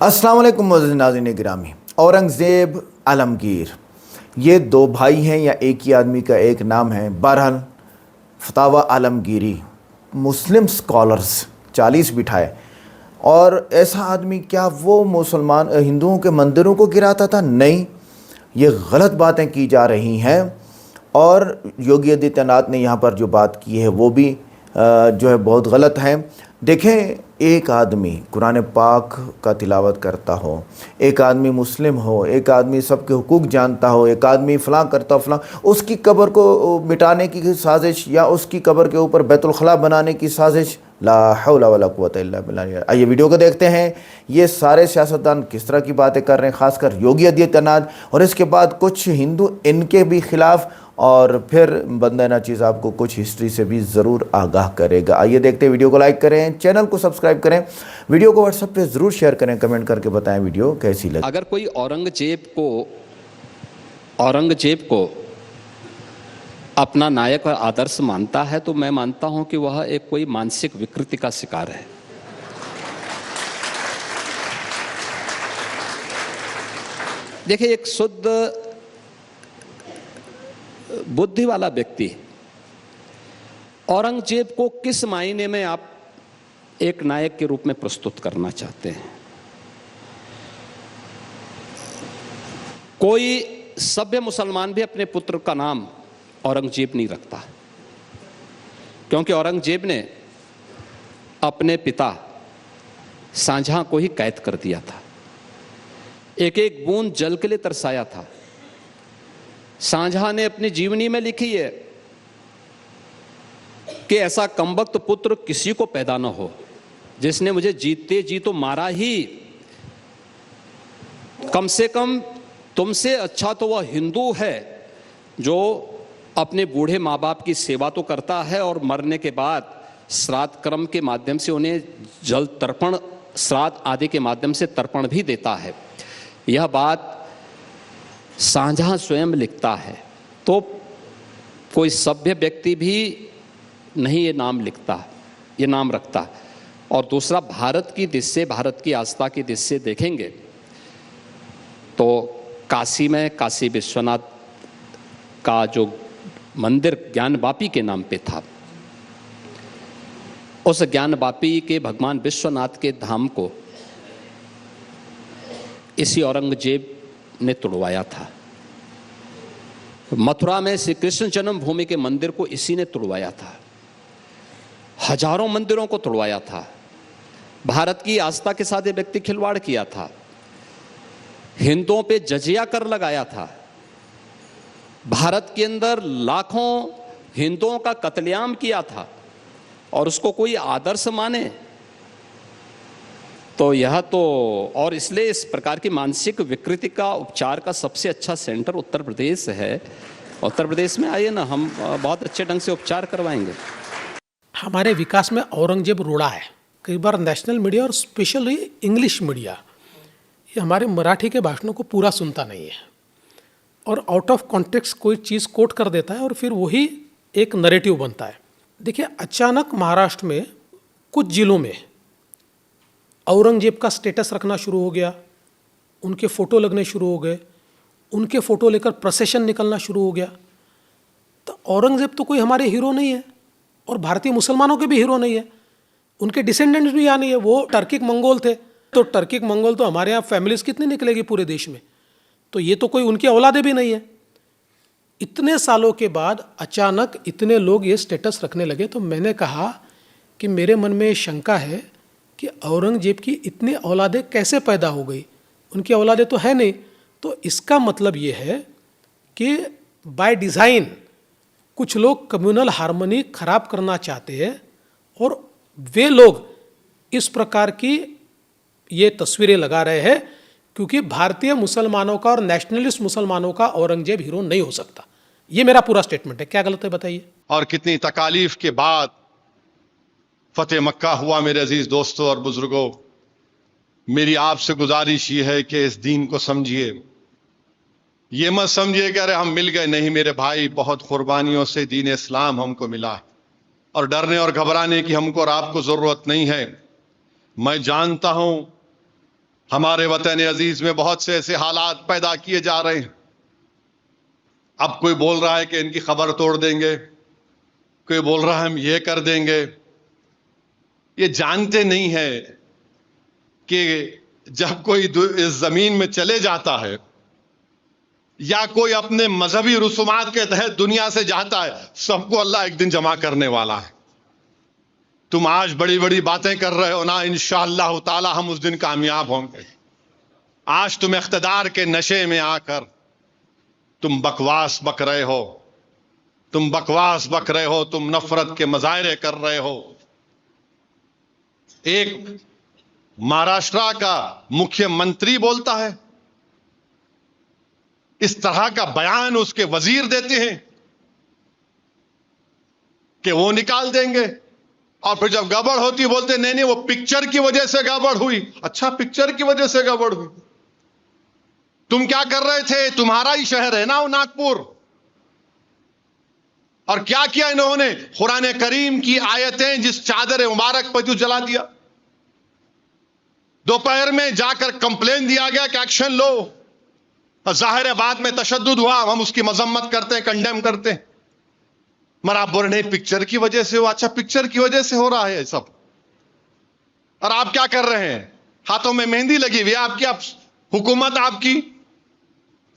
अस्सलाम वालेकुम मुअज़्ज़िज़ नाज़रीन गिरामी। औरंगज़ेब आलमगीर ये दो भाई हैं या एक ही आदमी का एक नाम है। बहरहाल फतावा आलमगीरी मुस्लिम स्कॉलर्स 40 बिठाए। और ऐसा आदमी क्या वो मुसलमान हिंदुओं के मंदिरों को गिराता था? नहीं, ये गलत बातें की जा रही हैं। और योगी आदित्यनाथ ने यहाँ पर जो बात की है वो भी जो है बहुत गलत है। देखें, एक आदमी कुरान पाक का तिलावत करता हो, एक आदमी मुस्लिम हो, एक आदमी सबके हुकूक जानता हो, एक आदमी फ़लाँ करता हो फ़लाँ, उसकी कब्र को मिटाने की साजिश या उसकी कब्र के ऊपर बैतुल खला बनाने की साजिश, ला हौला वला कुव्वता इल्ला बिल्लाह। आइए वीडियो को देखते हैं, ये सारे सियासतदान किस तरह की बातें कर रहे हैं, ख़ासकर योगी आदित्यनाथ। और इसके बाद कुछ हिंदू इनके भी ख़िलाफ़, और फिर बंदा ना चीज़ आपको कुछ हिस्ट्री से भी ज़रूर आगाह करेगा। आइए देखते हैं, वीडियो को लाइक करें, चैनल को सब्सक्राइब करें, वीडियो को व्हाट्सएप पे ज़रूर शेयर करें, कमेंट करके बताएं वीडियो कैसी लगी। अगर कोई औरंगजेब को अपना नायक और आदर्श मानता है तो मैं मानता हूं कि वह एक कोई मानसिक विकृति का शिकार है। देखिए, एक शुद्ध बुद्धि वाला व्यक्ति औरंगजेब को किस मायने में आप एक नायक के रूप में प्रस्तुत करना चाहते हैं? कोई सभ्य मुसलमान भी अपने पुत्र का नाम औरंगजेब नहीं रखता, क्योंकि औरंगजेब ने अपने पिता शाहजहां को ही कैद कर दिया था, एक एक बूंद जल के लिए तरसाया था। शाहजहां ने अपनी जीवनी में लिखी है कि ऐसा कमबख्त पुत्र किसी को पैदा न हो जिसने मुझे जीते जी तो मारा ही, कम से कम तुमसे अच्छा तो वह हिंदू है जो अपने बूढ़े माँ बाप की सेवा तो करता है और मरने के बाद श्राद्ध कर्म के माध्यम से उन्हें जल तर्पण, श्राद्ध आदि के माध्यम से तर्पण भी देता है। यह बात शाहजहां स्वयं लिखता है, तो कोई सभ्य व्यक्ति भी नहीं ये नाम लिखता, ये नाम रखता। और दूसरा, भारत की दृष्टि से, भारत की आस्था की दृष्टि से देखेंगे तो काशी में काशी विश्वनाथ का जो मंदिर ज्ञानवापी के नाम पे था, उस ज्ञानवापी के भगवान विश्वनाथ के धाम को इसी औरंगजेब ने तोड़वाया था। मथुरा में श्री कृष्ण जन्मभूमि के मंदिर को इसी ने तोड़वाया था। हजारों मंदिरों को तोड़वाया था। भारत की आस्था के साथ ये व्यक्ति खिलवाड़ किया था। हिंदुओं पे जजिया कर लगाया था। भारत के अंदर लाखों हिंदुओं का कत्लेआम किया था और उसको कोई आदर्श माने तो यह तो, और इसलिए इस प्रकार की मानसिक विकृति का उपचार का सबसे अच्छा सेंटर उत्तर प्रदेश है। उत्तर प्रदेश में आइए ना, हम बहुत अच्छे ढंग से उपचार करवाएंगे। हमारे विकास में औरंगजेब रोड़ा है। कई बार नेशनल मीडिया और स्पेशली इंग्लिश मीडिया ये हमारे मराठी के भाषणों को पूरा सुनता नहीं है और आउट ऑफ कॉन्टेक्स्ट कोई चीज़ कोट कर देता है और फिर वही एक नरेटिव बनता है। देखिए, अचानक महाराष्ट्र में कुछ जिलों में औरंगजेब का स्टेटस रखना शुरू हो गया, उनके फ़ोटो लगने शुरू हो गए, उनके फ़ोटो लेकर प्रोसेशन निकलना शुरू हो गया। तो औरंगजेब तो कोई हमारे हीरो नहीं है और भारतीय मुसलमानों के भी हीरो नहीं है। उनके डिसेंडेंट्स भी यहाँ नहीं है। वो टर्किक मंगोल थे, तो टर्किक मंगोल तो हमारे यहाँ फैमिलीज कितनी निकलेगी पूरे देश में, तो ये तो कोई उनकी औलादे भी नहीं है। इतने सालों के बाद अचानक इतने लोग ये स्टेटस रखने लगे, तो मैंने कहा कि मेरे मन में शंका है कि औरंगजेब की इतनी औलादे कैसे पैदा हो गई। उनकी औलादे तो है नहीं, तो इसका मतलब ये है कि बाय डिज़ाइन कुछ लोग कम्युनल हार्मनी खराब करना चाहते हैं और वे लोग इस प्रकार की ये तस्वीरें लगा रहे हैं, क्योंकि भारतीय मुसलमानों का और नेशनलिस्ट मुसलमानों का औरंगजेब हीरो नहीं हो सकता। ये मेरा पूरा स्टेटमेंट है। क्या गलत है बताइए? और कितनी तकालीफ के बाद फतेह मक्का हुआ। मेरे अजीज दोस्तों और बुजुर्गों, मेरी आपसे गुजारिश ये है कि इस दीन को समझिए। ये मत समझिए कि अरे हम मिल गए, नहीं मेरे भाई, बहुत कुर्बानियों से दीन इस्लाम हमको मिला है और डरने और घबराने की हमको और आपको जरूरत नहीं है। मैं जानता हूं हमारे वतन अजीज में बहुत से ऐसे हालात पैदा किए जा रहे हैं। अब कोई बोल रहा है कि इनकी खबर तोड़ देंगे, कोई बोल रहा है हम ये कर देंगे। ये जानते नहीं है कि जब कोई इस जमीन में चले जाता है या कोई अपने मजहबी रसूमात के तहत दुनिया से जाता है, सबको अल्लाह एक दिन जमा करने वाला है। तुम आज बड़ी बड़ी बातें कर रहे हो ना, इंशाअल्लाह ताला हम उस दिन कामयाब होंगे। आज तुम इख्तिदार के नशे में आकर तुम बकवास बक रहे हो, तुम बकवास बक रहे हो, तुम नफरत के मजाहरे कर रहे हो। एक महाराष्ट्र का मुख्यमंत्री बोलता है, इस तरह का बयान उसके वजीर देते हैं कि वो निकाल देंगे, और फिर जब गड़बड़ होती है बोलते नहीं नहीं वो पिक्चर की वजह से गड़बड़ हुई। अच्छा, पिक्चर की वजह से गड़बड़ हुई? तुम क्या कर रहे थे? तुम्हारा ही शहर है ना वो नागपुर, और क्या किया इन्होंने? कुरान करीम की आयतें जिस चादर मुबारक पर जला दिया। दोपहर में जाकर कंप्लेन दिया गया कि एक्शन लो, जाहिर है बाद में तशद्दुद हुआ, हम उसकी मजम्मत करते हैं, कंडेम करते हैं। मगर आप बोल रहे पिक्चर की वजह से हुआ। अच्छा, पिक्चर की वजह से हो रहा है सब, और आप क्या कर रहे हैं? हाथों में मेहंदी लगी हुई है आपकी, आप हुकूमत आपकी,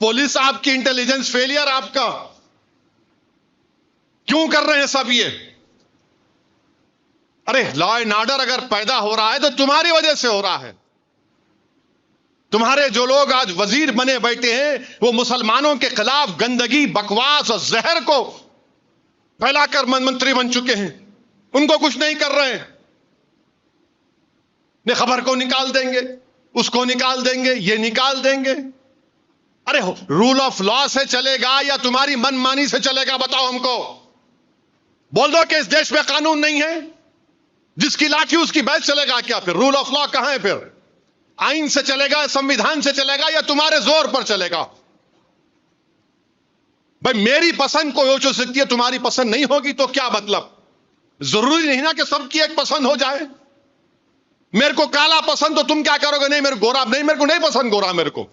पुलिस आपकी, इंटेलिजेंस फेलियर आपका। क्यों कर रहे हैं सब ये? अरे लॉ एंड ऑर्डर अगर पैदा हो रहा है तो तुम्हारी वजह से हो रहा है। तुम्हारे जो लोग आज वजीर बने बैठे हैं वो मुसलमानों के खिलाफ गंदगी, बकवास और जहर को फैलाकर मंत्री बन चुके हैं। उनको कुछ नहीं कर रहे हैं। ने खबर को निकाल देंगे, उसको निकाल देंगे, ये निकाल देंगे। अरे रूल ऑफ लॉ से चलेगा या तुम्हारी मनमानी से चलेगा? बताओ हमको। बोल दो कि इस देश में कानून नहीं है, जिसकी लाठी उसकी बैच चलेगा क्या? फिर रूल ऑफ लॉ कहां है? फिर आइन से चलेगा, संविधान से चलेगा, या तुम्हारे जोर पर चलेगा? भाई मेरी पसंद कोई हो सकती है, तुम्हारी पसंद नहीं होगी तो क्या मतलब? जरूरी नहीं ना कि सबकी एक पसंद हो जाए। मेरे को काला पसंद तो तुम क्या करोगे? नहीं मेरे गोरा नहीं, मेरे को नहीं पसंद गोरा, मेरे को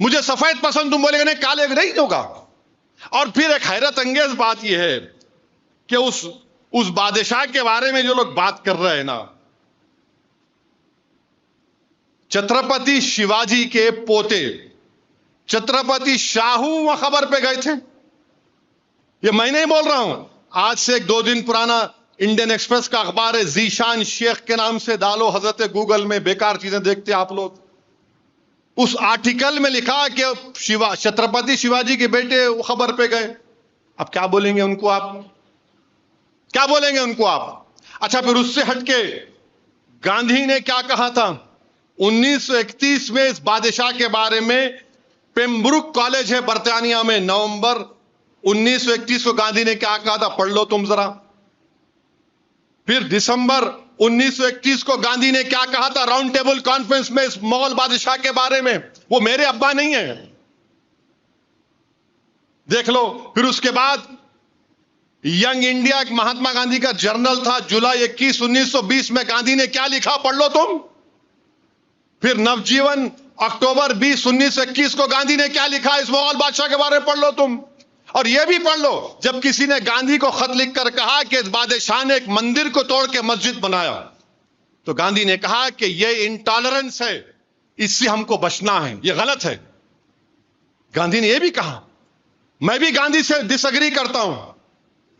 मुझे सफेद पसंद, तुम बोलेगे नहीं काले नहीं होगा। और फिर एक हैरत अंगेज बात यह है कि उस बादशाह के बारे में जो लोग बात कर रहे हैं ना, छत्रपति शिवाजी के पोते छत्रपति शाहू वहां खबर पे गए थे। ये मैं नहीं बोल रहा हूं, आज से एक दो दिन पुराना इंडियन एक्सप्रेस का अखबार है, जीशान शेख के नाम से डालो हजरत गूगल में, बेकार चीजें देखते आप लोग। उस आर्टिकल में लिखा कि छत्रपति शिवाजी के बेटे वो खबर पे गए। अब क्या बोलेंगे उनको आप? क्या बोलेंगे उनको आप? अच्छा, फिर उससे हटके गांधी ने क्या कहा था 1931 में इस बादशाह के बारे में? पेम्ब्रुक कॉलेज है बर्तानिया में, नवंबर 1931 को गांधी ने क्या कहा था, पढ़ लो तुम जरा। फिर दिसंबर 1931 को गांधी ने क्या कहा था राउंड टेबल कॉन्फ्रेंस में इस मुगल बादशाह के बारे में? वो मेरे अब्बा नहीं है, देख लो। फिर उसके बाद यंग इंडिया महात्मा गांधी का जर्नल था, जुलाई 21 1920 में गांधी ने क्या लिखा, पढ़ लो तुम। फिर नवजीवन अक्टूबर 20 1921 को गांधी ने क्या लिखा इस मुगल बादशाह के बारे में, पढ़ लो तुम। और यह भी पढ़ लो, जब किसी ने गांधी को खत लिखकर कहा कि इस बादशाह ने एक मंदिर को तोड़ के मस्जिद बनाया, तो गांधी ने कहा कि यह इंटॉलरेंस है, इससे हमको बचना है, यह गलत है। गांधी ने यह भी कहा। मैं भी गांधी से डिसएग्री करता हूं,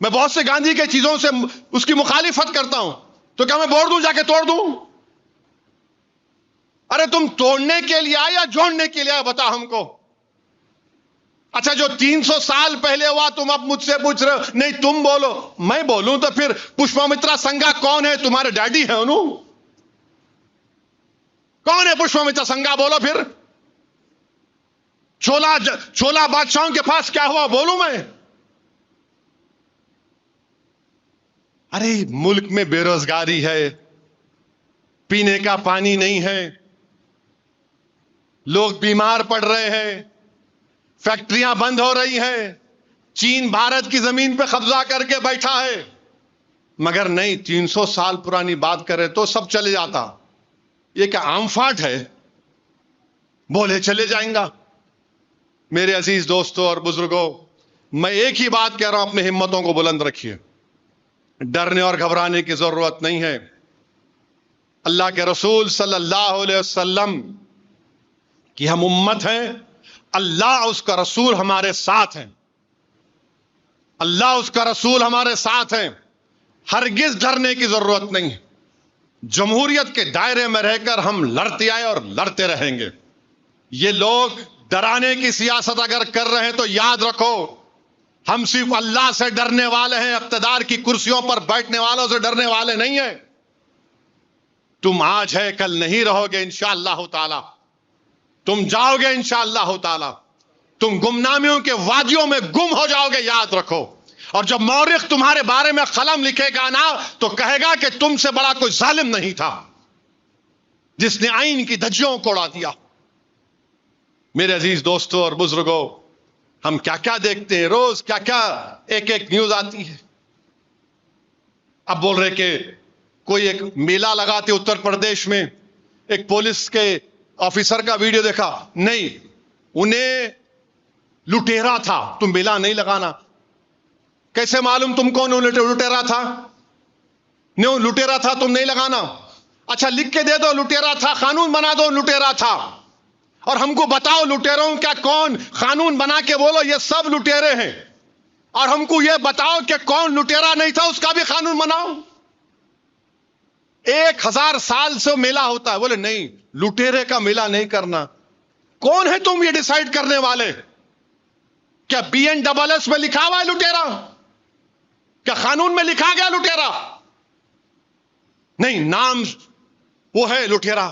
मैं बहुत से गांधी के चीजों से उसकी मुखालिफत करता हूं, तो क्या मैं बोल दूं जाके तोड़ दूं? अरे तुम तोड़ने के लिए आए या जोड़ने के लिए आए, बता हमको। अच्छा, जो 300 साल पहले हुआ तुम अब मुझसे पूछ रहे हो? नहीं तुम बोलो, मैं बोलूं तो फिर पुष्पमित्रा संघा कौन है? तुम्हारे डैडी है उन्हों? कौन है पुष्पमित्रा संघा? बोलो फिर। छोला बादशाहों के पास क्या हुआ, बोलूं मैं? अरे मुल्क में बेरोजगारी है, पीने का पानी नहीं है, लोग बीमार पड़ रहे हैं, फैक्ट्रियां बंद हो रही हैं, चीन भारत की जमीन पर कब्जा करके बैठा है। मगर नहीं, 300 साल पुरानी बात करें तो सब चले जाता। ये क्या आमफाट है? बोले चले जाएंगा। मेरे अजीज दोस्तों और बुजुर्गों, मैं एक ही बात कह रहा हूं, अपनी हिम्मतों को बुलंद रखिए। डरने और घबराने की जरूरत नहीं है। अल्लाह के रसूल सल्लल्लाहु अलैहि वसल्लम की हम उम्मत हैं, अल्लाह उसका रसूल हमारे साथ हैं, अल्लाह उसका रसूल हमारे साथ हैं। हरगिज डरने की जरूरत नहीं है। जमहूरियत के दायरे में रहकर हम लड़ते आए और लड़ते रहेंगे। ये लोग डराने की सियासत अगर कर रहे हैं तो याद रखो, हम सिर्फ अल्लाह से डरने वाले हैं, इख्तिदार की कुर्सियों पर बैठने वालों से डरने वाले नहीं हैं। तुम आज है कल नहीं रहोगे इंशाअल्लाह ताला, तुम जाओगे इंशाअल्लाह ताला, तुम गुमनामियों के वादियों में गुम हो जाओगे, याद रखो। और जब मौरिख तुम्हारे बारे में कलम लिखेगा ना, तो कहेगा कि तुमसे बड़ा कोई जालिम नहीं था जिसने आइन की धज्जियों को उड़ा दिया। मेरे अजीज दोस्तों और बुजुर्गों, हम क्या क्या देखते हैं, रोज क्या क्या एक एक न्यूज आती है। अब बोल रहे कि कोई एक मेला लगाते उत्तर प्रदेश में, एक पुलिस के ऑफिसर का वीडियो देखा, नहीं उन्हें लुटेरा था, तुम मेला नहीं लगाना। कैसे मालूम तुम कौन लुटेरा था? नहीं लुटेरा था, तुम नहीं लगाना। अच्छा लिख के दे दो लुटेरा था, कानून बना दो लुटेरा था, और हमको बताओ लुटेरों का कौन कानून बना के बोलो ये सब लुटेरे हैं, और हमको ये बताओ कि कौन लुटेरा नहीं था उसका भी कानून बनाओ। 1000 साल से मेला होता है, बोले नहीं लुटेरे का मेला नहीं करना। कौन है तुम ये डिसाइड करने वाले? क्या BNSS में लिखा हुआ है लुटेरा? क्या कानून में लिखा गया लुटेरा? नहीं, नाम वो है लुटेरा।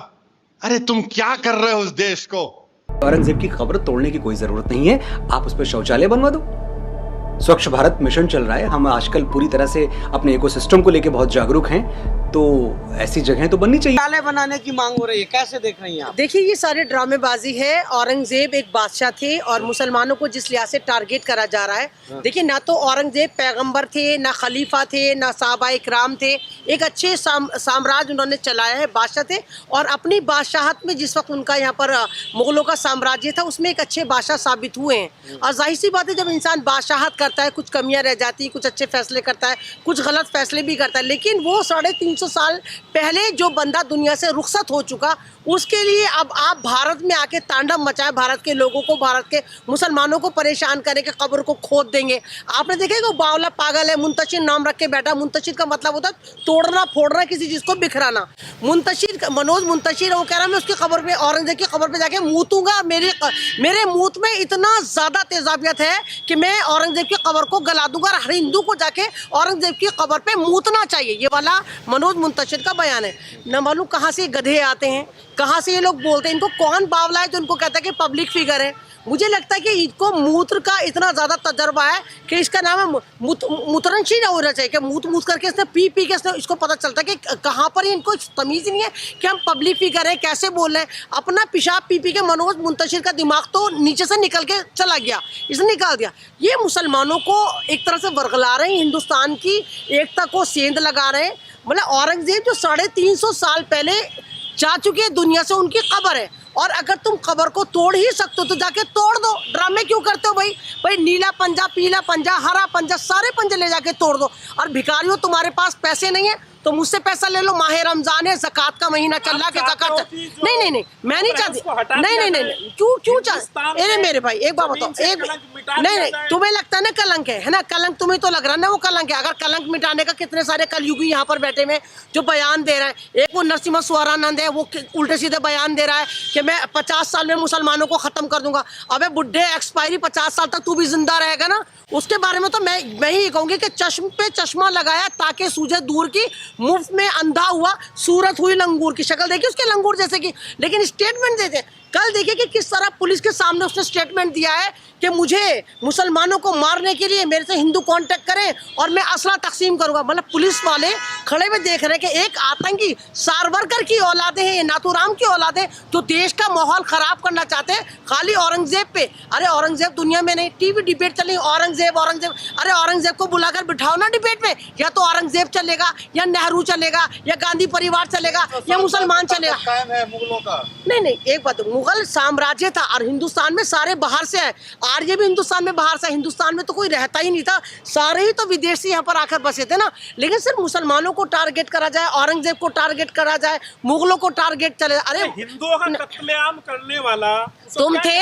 अरे तुम क्या कर रहे हो उस देश को? औरंगजेब की कब्र तोड़ने की कोई जरूरत नहीं है, आप उस पर शौचालय बनवा दो। स्वच्छ भारत मिशन चल रहा है, हम आजकल पूरी तरह से अपने इकोसिस्टम को लेके बहुत जागरूक हैं, तो ऐसी जगहें तो बननी चाहिए। शौचालय बनाने की मांग हो रही है, कैसे देख रही हैं आप? देखिए ये सारे ड्रामेबाजी है। औरंगजेब एक बादशाह थे और मुसलमानों को जिस लिहाज से टारगेट करा जा रहा है, देखिए ना तो औरंगजेब पैगंबर थे, ना खलीफा थे, ना साहबा इकराम थे। एक अच्छे साम्राज्य उन्होंने चलाया है, बादशाह थे, और अपनी बादशाहत में जिस वक्त उनका यहाँ पर मुगलों का साम्राज्य था उसमें एक अच्छे बादशाह साबित हुए हैं। और जाहिर सी बात है जब इंसान बादशाहत करता है कुछ कमियां रह जाती हैं, कुछ अच्छे फैसले करता है, कुछ गलत फैसले भी करता है, लेकिन वो 350 साल पहले जो बंदा दुनिया से रुखसत हो चुका, उसके लिए अब आप भारत में आके तांडव मचाए, भारत के लोगों को, भारत के मुसलमानों को परेशान करें कि कब्र को खोद देंगे। आपने देखा कि बावला पागल है, मुंतशिर नाम रख के बैठा। मुंतशिर का मतलब होता है तोड़ना फोड़ना, किसी चीज़ को बिखराना। मुंतशिर, मनोज मुंतशिर, वो कह रहा मैं उसकी कब्र पे, औरंगजेब की कब्र पे जाके मूतूंगा, मेरे मूत में इतना ज़्यादा तेजाबियत है कि मैं औरंगजेब की कब्र को गला दूंगा, और हर हिंदू को जाके औरंगजेब की कब्र पे मूतना चाहिए। ये वाला मनोज मुंतशिर का बयान है। न मालूम कहाँ से गधे आते हैं, कहाँ से ये लोग बोलते हैं। इनको कौन बावला है जो इनको कहता है कि पब्लिक फिगर है? मुझे लगता है कि इनको मूत्र का इतना ज़्यादा तजर्बा है कि इसका नाम है मूत्रनशील होना चाहिए, कि मूत करके इसने पी के इसको पता चलता है कि कहाँ पर इनको तमीज़ नहीं है कि हम पब्लिक फिगर हैं, कैसे बोल रहे हैं। अपना पेशाब पी के मनोज मुंतशिर का दिमाग तो नीचे से निकल के चला गया, इसने निकाल दिया। ये मुसलमानों को एक तरह से वर्गला रहे हैं, हिंदुस्तान की एकता को सेंध लगा रहे हैं। मतलब औरंगजेब जो 350 साल पहले जा चुके हैं दुनिया से, उनकी कब्र है, और अगर तुम कब्र को तोड़ ही सकते हो तो जाके तोड़ दो। ड्रामे क्यों करते हो भाई? नीला पंजा, पीला पंजा, हरा पंजा, सारे पंजे ले जाके तोड़ दो। और भिखारियों तुम्हारे पास पैसे नहीं है तो मुझसे पैसा ले लो। माह रमजान है, ज़कात का महीना चल रहा है, ज़कात नहीं मैं नहीं चाहती। नहीं क्यों चाहते? अरे मेरे भाई एक बात बताओ, नहीं तुम्हें लगता है ना कलंक है ना? कलंक तुम्हें तो लग रहा है ना वो कलंक है। अगर कलंक मिटाने का कितने सारे कलयुगी यहाँ पर बैठे में जो बयान दे रहे हैं। एक वो नरसिम्हा स्वरानंद है, वो उल्टे सीधे बयान दे रहा है कि मैं 50 साल में मुसलमानों को ख़त्म कर दूंगा। अबे बुढ़े, एक्सपायरी 50 साल तक तू भी जिंदा रहेगा ना? उसके बारे में तो मैं ही कहूँगी कि चश्म पे चश्मा लगाया ताकि सूझे दूर की, मुफ्त में अंधा हुआ, सूरत हुई लंगूर की। शक्ल देखी उसके लंगूर जैसे की, लेकिन स्टेटमेंट देते कल देखिए कि किस तरह पुलिस के सामने उसने स्टेटमेंट दिया है कि मुझे मुसलमानों को मारने के लिए मेरे से हिंदू कांटेक्ट करें और मैं असला तकसीम करूंगा। मतलब पुलिस वाले खड़े हुए देख रहे हैं कि एक आतंकी सारवरकर की औलादे हैं, ये नाथूराम की औलादे जो देश का माहौल खराब करना चाहते हैं खाली औरंगजेब पे। अरे औरंगजेब दुनिया में नहीं, टीवी डिबेट चली औरंगजेब औरंगजेब। अरे औरंगजेब को बुलाकर बिठाओ ना डिबेट में, या तो औरंगजेब चलेगा या नेहरू चलेगा या गांधी परिवार चलेगा या मुसलमान चलेगा। कायम है मुगलों का। नहीं एक बात, मुगल साम्राज्य था और हिंदुस्तान में सारे बाहर से आए, आर्य भी हिंदुस्तान में बाहर से, हिंदुस्तान में तो कोई रहता ही नहीं था, सारे ही तो विदेशी यहाँ पर आकर बसे थे ना। लेकिन सिर्फ मुसलमानों को टारगेट करा जाए, औरंगजेब को टारगेट करा जाए, मुगलों को टारगेट चले। अरे हिंदुओं का कत्लेआम करने वाला तुम थे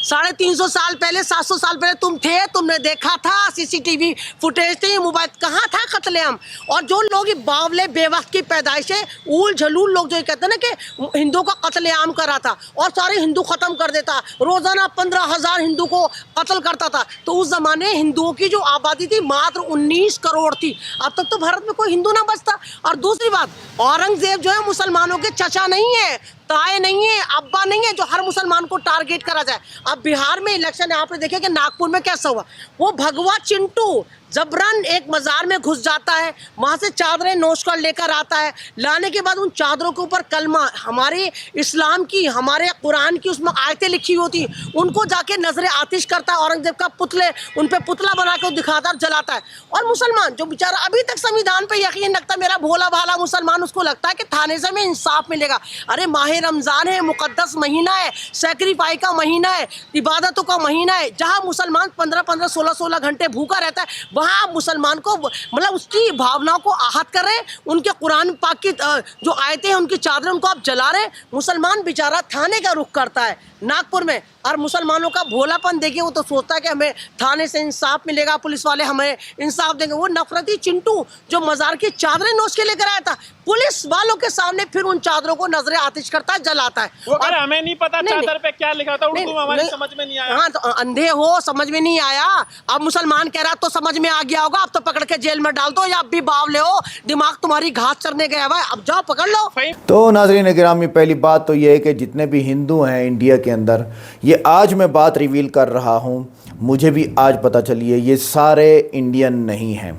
350 साल पहले, 700 साल पहले तुम थे, तुमने देखा था, सीसीटीवी फुटेज थे, मोबाइल, कहाँ था कत्लेआम। और जो लोग बावले बेवक्त की पैदाइश है, ऊल झलूल लोग जो कहते हैं ना कि हिंदुओं का कत्लेआम करा था और सारे हिंदू खत्म कर देता, रोजाना 15,000 हिंदू को कत्ल करता था। तो उस जमाने हिंदुओं की जो आबादी थी मात्र 19 करोड़ थी। अब तक तो भारत में कोई हिंदू ना बचता। और दूसरी बात, औरंगजेब जो है मुसलमानों के चचा नहीं है, ताए नहीं है, अब्बा नहीं है जो हर मुसलमान को टारगेट करा जाए। अब बिहार में इलेक्शन आपने देखा कि नागपुर में कैसा हुआ, वो भगवा चिंटू जबरन एक मज़ार में घुस जाता है, वहाँ से चादरें नोच कर लेकर आता है, लाने के बाद उन चादरों के ऊपर कलमा हमारे इस्लाम की, हमारे कुरान की उसमें आयतें लिखी होती, उनको जाके नजर आतिश करता है, औरंगजेब का पुतले उन पे पुतला बना के दिखाता है और जलाता है। और मुसलमान जो बेचारा अभी तक संविधान पे यकीन रखता, मेरा भोला भाला मुसलमान, उसको लगता है कि थाने से में इंसाफ मिलेगा। अरे माह रमज़ान है, मुक़द्दस महीना है, सेक्रीफाई का महीना है, इबादतों का महीना है, जहाँ मुसलमान 15-15, 16-16 घंटे भूखा रहता है, वहाँ आप मुसलमान को मतलब उसकी भावनाओं को आहत कर रहे हैं, उनके कुरान पाक की जो आयतें हैं, उनकी चादरें उनको आप जला रहे हैं। मुसलमान बेचारा थाने का रुख करता है नागपुर में, और मुसलमानों का भोलापन देखिए, वो तो सोचता है कि हमें थाने से इंसाफ मिलेगा, पुलिस वाले हमें इंसाफ देंगे। वो नफरती चिंटू जो मज़ार की चादरें नोच के लेकर आया था, पुलिस वालों के सामने फिर उन चादरों को नजरे आतिश करता है, जलाता है। वो और हमें नहीं पता चादर पे क्या लिखा था, उर्दू हमारी समझ में नहीं आया। हाँ तो अंधे हो, समझ में नहीं आया। अब मुसलमान कह रहा तो समझ में आ गया होगा, अब तो पकड़ के जेल में डाल दो, या अब भी बावले हो, दिमाग तुम्हारी घास चरने गया हुआ है, अब जाओ पकड़ लो। तो नाज़रीन गिरामी, पहली बात तो ये है कि जितने भी हिंदू हैं इंडिया के अंदर, ये आज मैं बात रिवील कर रहा हूँ, मुझे भी आज पता चली है, ये सारे इंडियन नहीं हैं।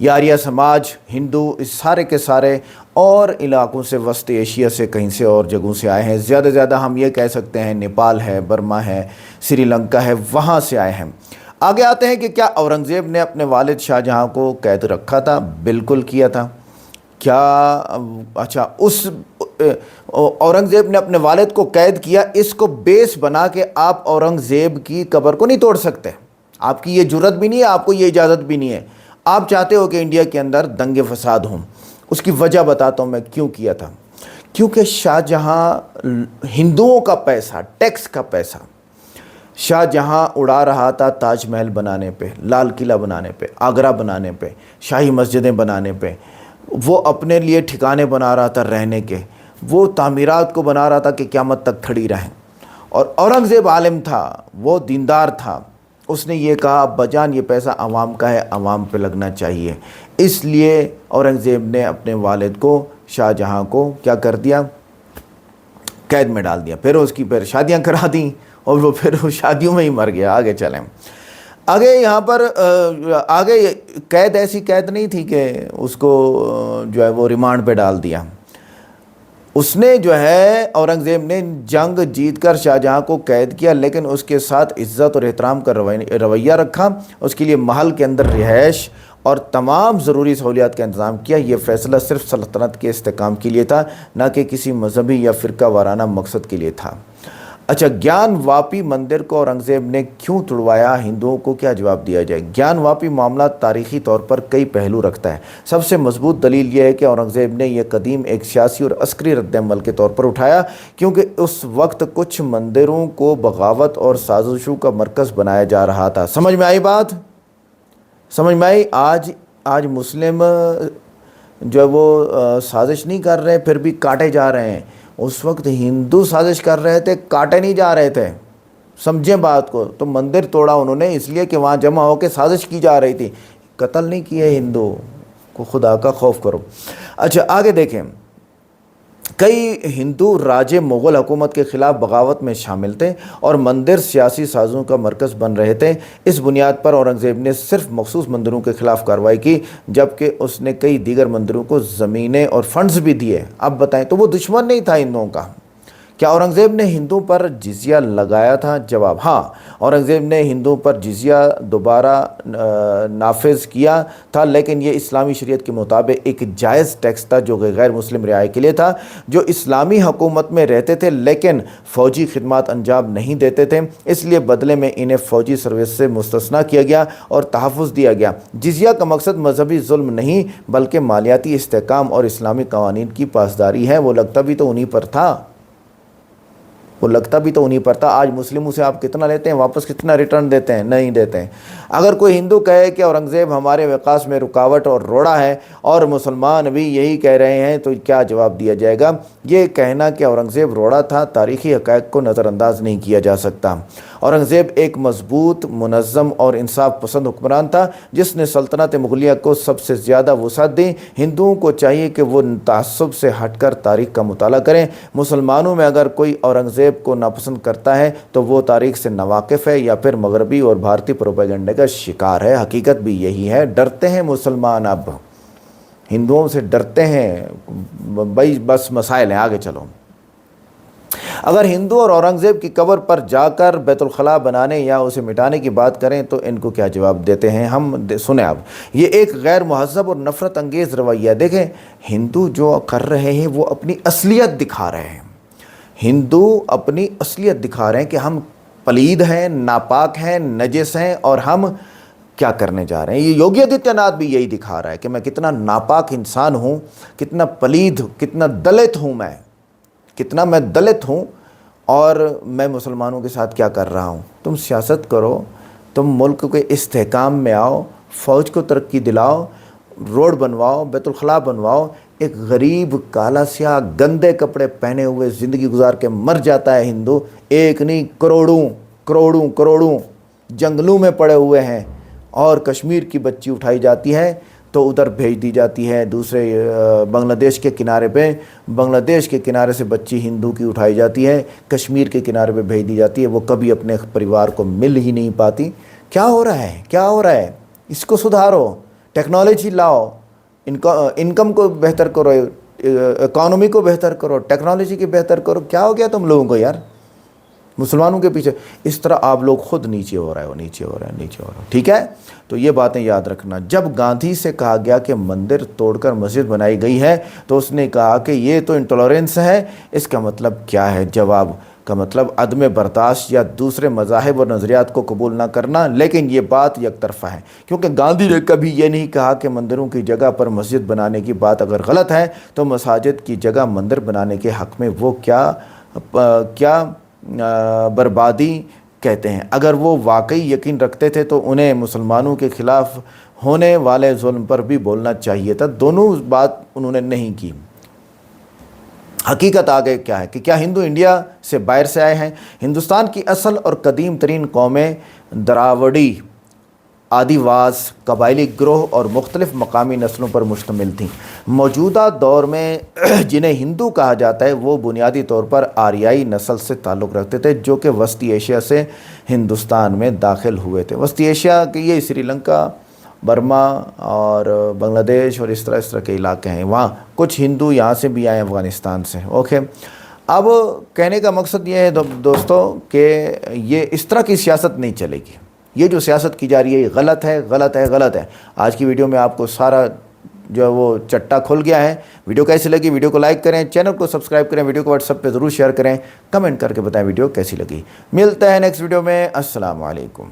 ये आर्य समाज, हिंदू, इस सारे के सारे और इलाकों से, वस्त एशिया से, कहीं से और जगहों से आए हैं। ज़्यादा से ज़्यादा हम ये कह सकते हैं नेपाल है, बर्मा है, श्रीलंका है, वहाँ से आए हैं। आगे आते हैं कि क्या औरंगज़ेब ने अपने वालिद शाहजहाँ को कैद रखा था? बिल्कुल किया था। क्या अच्छा, उस औरंगज़ेब ने अपने वालिद को कैद किया, इसको बेस बना के आप औरंगज़ेब की कब्र को नहीं तोड़ सकते। आपकी ये जुर्रत भी नहीं है, आपको ये इजाज़त भी नहीं है। आप चाहते हो कि इंडिया के अंदर दंगे फसाद हों। उसकी वजह बताता हूँ मैं क्यों किया था। क्योंकि शाहजहाँ हिंदुओं का पैसा, टैक्स का पैसा शाहजहाँ उड़ा रहा था ताजमहल बनाने पे, लाल किला बनाने पे, आगरा बनाने पे, शाही मस्जिदें बनाने पे। वो अपने लिए ठिकाने बना रहा था रहने के, वो तामीरात को बना रहा था कि क़यामत तक खड़ी रहें। और औरंगज़ेब आलिम था, वो दीनदार था, उसने ये कहा अब्बाजान ये पैसा आवाम का है, आवाम पे लगना चाहिए। इसलिए औरंगज़ेब ने अपने वालिद को, शाहजहाँ को क्या कर दिया, कैद में डाल दिया। फिर उसकी फिर शादियाँ करा दी और वो फिर शादियों में ही मर गया। आगे चलें, आगे यहाँ पर आगे कैद ऐसी कैद नहीं थी कि उसको जो है वो रिमांड पे डाल दिया। उसने जो है औरंगज़ेब ने जंग जीतकर शाहजहाँ को कैद किया, लेकिन उसके साथ इज़्ज़त और एहतराम का रवैया रखा। उसके लिए महल के अंदर रिहाइश और तमाम ज़रूरी सहूलियात का इंतज़ाम किया। ये फ़ैसला सिर्फ सल्तनत के इस्तेकाम के लिए था, ना कि किसी मजहबी या फ़िरका वाराना मकसद के लिए था। अच्छा, ज्ञानवापी मंदिर को औरंगज़ेब ने क्यों तुड़वाया, हिंदुओं को क्या जवाब दिया जाए? ज्ञानवापी मामला तारीख़ी तौर पर कई पहलू रखता है। सबसे मजबूत दलील यह है कि औरंगज़ेब ने यह कदीम एक सियासी और अस्करी रद्दअमल के तौर पर उठाया, क्योंकि उस वक्त कुछ मंदिरों को बगावत और साजिशों का मरकज़ बनाया जा रहा था। समझ में आई बात? समझ में आई? आज मुस्लिम जो है वो साजिश नहीं कर रहे, फिर भी काटे जा रहे हैं। उस वक्त हिंदू साजिश कर रहे थे, काटे नहीं जा रहे थे। समझें बात को। तो मंदिर तोड़ा उन्होंने इसलिए कि वहाँ जमा होकर साजिश की जा रही थी, कत्ल नहीं किए। हिंदू को खुदा का खौफ करो। अच्छा, आगे देखें कई हिंदू राजे मुग़ल हुकूमत के ख़िलाफ़ बगावत में शामिल थे और मंदिर सियासी साजों का मरकज़ बन रहे थे। इस बुनियाद पर औरंगज़ेब ने सिर्फ मखसूस मंदिरों के ख़िलाफ़ कार्रवाई की, जबकि उसने कई दीगर मंदिरों को ज़मीनें और फंड्स भी दिए। अब बताएं, तो वो दुश्मन नहीं था हिंदुओं का। क्या औरंगज़ेब ने हिंदुओं पर जिजिया लगाया था? जवाब हाँ, औरंगज़ेब ने हिंदुओं पर जिजिया दोबारा नाफिज किया था, लेकिन ये इस्लामी शरीयत के मुताबिक एक जायज़ टैक्स था जो गैर मुस्लिम रियाया के लिए था, जो इस्लामी हुकूमत में रहते थे लेकिन फ़ौजी खिदमत अंजाम नहीं देते थे। इसलिए बदले में इन्हें फ़ौजी सर्विस से मुस्तस्ना किया गया और तहफ़्फ़ुज़ दिया गया। जिजिया का मकसद मजहबी जुल्म नहीं बल्कि मालियाती इस्तेहकाम और इस्लामी कवानीन की पासदारी है। वो लगता भी तो उन्हीं पर था। आज मुस्लिमों से आप कितना लेते हैं, वापस कितना रिटर्न देते हैं? नहीं देते हैं। अगर कोई हिंदू कहे कि औरंगज़ेब हमारे विकास में रुकावट और रोड़ा है और मुसलमान भी यही कह रहे हैं, तो क्या जवाब दिया जाएगा? ये कहना कि औरंगज़ेब रोड़ा था, तारीख़ी हक़ाइक़ को नज़रअंदाज नहीं किया जा सकता। औरंगज़ेब एक मजबूत, मुनज़्ज़म और इंसाफ पसंद हुक्मरान था जिसने सल्तनत मुग़लिया को सबसे ज़्यादा वुसअत दी। हिंदुओं को चाहिए कि वो तअस्सुब से हटकर तारीख़ का मुताला करें। मुसलमानों में अगर कोई औरंगज़ेब को नापसंद करता है तो वो तारीख़ से नावाकिफ़ है या फिर मगरबी और भारतीय प्रोपेगेंडे का शिकार है। हकीकत भी यही है। डरते हैं मुसलमान, अब हिंदुओं से डरते हैं भाई, बस मसाइल हैं। आगे चलो। अगर हिंदू और औरंगज़ेब की कब्र पर जाकर बैतुल खला बनाने या उसे मिटाने की बात करें तो इनको क्या जवाब देते हैं हम सुने। अब ये एक गैर महज़ब और नफ़रत अंगेज़ रवैया। देखें, हिंदू जो कर रहे हैं वो अपनी असलियत दिखा रहे हैं। हिंदू अपनी असलियत दिखा रहे हैं कि हम पलीद हैं, नापाक हैं, नजिस हैं और हम क्या करने जा रहे हैं। ये योगी आदित्यनाथ भी यही दिखा रहा है कि मैं कितना नापाक इंसान हूँ, कितना पलीद, कितना दलित हूँ, कितना मैं दलित हूँ और मैं मुसलमानों के साथ क्या कर रहा हूँ। तुम सियासत करो, तुम मुल्क के इस्तेहकाम में आओ, फ़ौज को तरक्की दिलाओ, रोड बनवाओ, बैतुल खला बनवाओ। एक गरीब, काला स्याह, गंदे कपड़े पहने हुए ज़िंदगी गुजार के मर जाता है हिंदू। एक नहीं, करोड़ों जंगलों में पड़े हुए हैं और कश्मीर की बच्ची उठाई जाती है तो उधर भेज दी जाती है दूसरे बांग्लादेश के किनारे पे। बांग्लादेश के किनारे से बच्ची हिंदू की उठाई जाती है, कश्मीर के किनारे पे भेज दी जाती है। वो कभी अपने परिवार को मिल ही नहीं पाती। क्या हो रहा है? इसको सुधारो, टेक्नोलॉजी लाओ, इनकम को बेहतर करो, इकॉनमी को बेहतर करो, टेक्नोलॉजी की बेहतर करो। क्या हो गया तुम लोगों को यार, मुसलमानों के पीछे? इस तरह आप लोग खुद नीचे हो रहे हो। ठीक है, तो ये बातें याद रखना। जब गांधी से कहा गया कि मंदिर तोड़कर मस्जिद बनाई गई है तो उसने कहा कि ये तो इंटॉलरेंस है। इसका मतलब क्या है? जवाब का मतलब अदम बर्दाश्त या दूसरे मज़ाहिब और नज़रियात को कबूल ना करना। लेकिन ये बात एक तरफ़ा है, क्योंकि गांधी ने कभी ये नहीं कहा कि मंदिरों की जगह पर मस्जिद बनाने की बात अगर गलत है तो मसाजिद की जगह मंदिर बनाने के हक़ में वो क्या बर्बादी कहते हैं। अगर वो वाकई यकीन रखते थे तो उन्हें मुसलमानों के ख़िलाफ़ होने वाले जुल्म पर भी बोलना चाहिए था। दोनों बात उन्होंने नहीं की। हकीकत आगे क्या है कि क्या हिंदू इंडिया से बाहर से आए हैं? हिंदुस्तान की असल और कदीम तरीन कौमें द्रावड़ी, आदिवास, कबायली ग्रोह और मुख्तलिफ मकामी नस्लों पर मुश्तमिल थीं। मौजूदा दौर में जिन्हें हिंदू कहा जाता है वो बुनियादी तौर पर आर्याई नस्ल से ताल्लुक़ रखते थे जो कि वस्ती एशिया से हिंदुस्तान में दाखिल हुए थे। वस्ती एशिया के ये श्रीलंका, बर्मा और बांग्लादेश और इस तरह के इलाके हैं। वहाँ कुछ हिंदू यहाँ से भी आए, अफ़गानिस्तान से। ओके, अब कहने का मकसद ये है दोस्तों कि ये इस तरह की सियासत नहीं चलेगी। ये जो सियासत की जा रही है ये गलत है। आज की वीडियो में आपको सारा जो है वो चट्टा खुल गया है। वीडियो कैसी लगी? वीडियो को लाइक करें, चैनल को सब्सक्राइब करें, वीडियो को व्हाट्सएप पे ज़रूर शेयर करें, कमेंट करके बताएं वीडियो कैसी लगी। मिलते हैं नेक्स्ट वीडियो में। अस्सलाम वालेकुम।